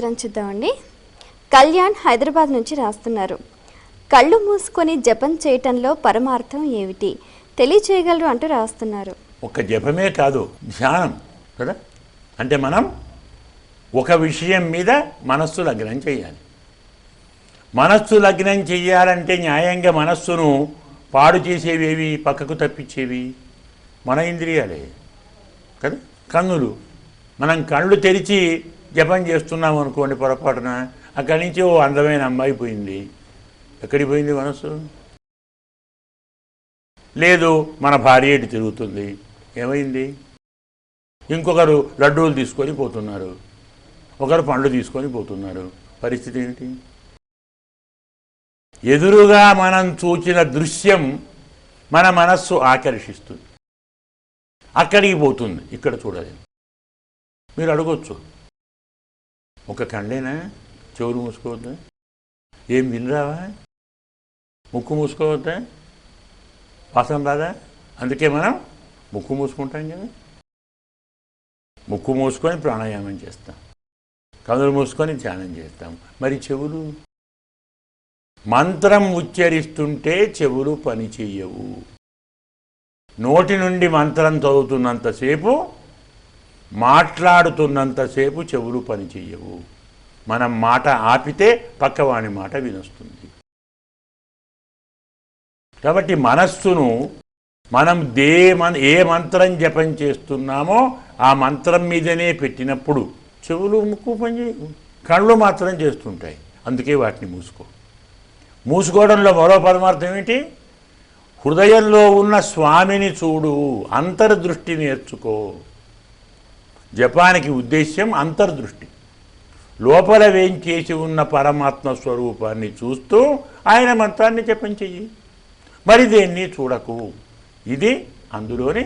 చూద్దామండి. కళ్యాణ్ హైదరాబాద్ నుంచి రాస్తున్నారు. కళ్ళు మూసుకొని జపం చేయటంలో పరమార్థం ఏమిటి తెలియచేయగలరు అంటూ రాస్తున్నారు. ఒక జపమే కాదు, ధ్యానం కదా. అంటే మనం ఒక విషయం మీద మనస్సు లగ్నం చేయాలి. మనస్సు లగ్నం చెయ్యాలంటే న్యాయంగా మనస్సును పాడు చేసేవేవి, పక్కకు తప్పించేవి మన ఇంద్రియాలే కదా. కన్నులు, మనం కళ్ళు తెరిచి జపం చేస్తున్నాం అనుకోండి, పొరపాటున అక్కడి నుంచి ఓ అందమైన అమ్మాయి పోయింది. ఎక్కడికి పోయింది మనస్సు? లేదు, మన భార్య ఎటు తిరుగుతుంది, ఏమైంది? ఇంకొకరు లడ్డూలు తీసుకొని పోతున్నారు, ఒకరు పండ్లు తీసుకొని పోతున్నారు. పరిస్థితి ఏంటి? ఎదురుగా మనం చూచిన దృశ్యం మన మనస్సు ఆకర్షిస్తుంది, అక్కడికి పోతుంది, ఇక్కడ చూడలేదు. మీరు అడగొచ్చు, ఒక కళ్ళేనా, చెవులు మూసుకోవద్దా, ఏం వినరావా, ముక్కు మూసుకోవద్దా, వాసన రాదా? అందుకే మనం ముక్కు మూసుకుంటాం కదా. ముక్కు మూసుకొని ప్రాణాయామం చేస్తాం, కనులు మూసుకొని ధ్యానం చేస్తాం. మరి చెవులు? మంత్రం ఉచ్చరిస్తుంటే చెవులు పని చెయ్యవు. నోటి నుండి మంత్రం చదువుతున్నంతసేపు, మాట్లాడుతున్నంతసేపు చెవులు పని చెయ్యవు. మనం మాట ఆపితే పక్కవాని మాట వినొస్తుంది. కాబట్టి మనస్సును మనం ఏ మంత్రం జపం చేస్తున్నామో ఆ మంత్రం మీదనే పెట్టినప్పుడు చెవులు ముక్కు పని చేయవు, కళ్ళు మాత్రం చేస్తుంటాయి. అందుకే వాటిని మూసుకోవడంలో మరో పరమార్థం ఏంటి? హృదయంలో ఉన్న స్వామిని చూడు, అంతర్దృష్టి నేర్చుకో. జపానికి ఉద్దేశ్యం అంతర్దృష్టి. లోపల వేంచేసి ఉన్న పరమాత్మ స్వరూపాన్ని చూస్తూ ఆయన మంత్రాన్ని జపం చెయ్యి, మరి దేన్ని చూడకు. ఇది అందులోనే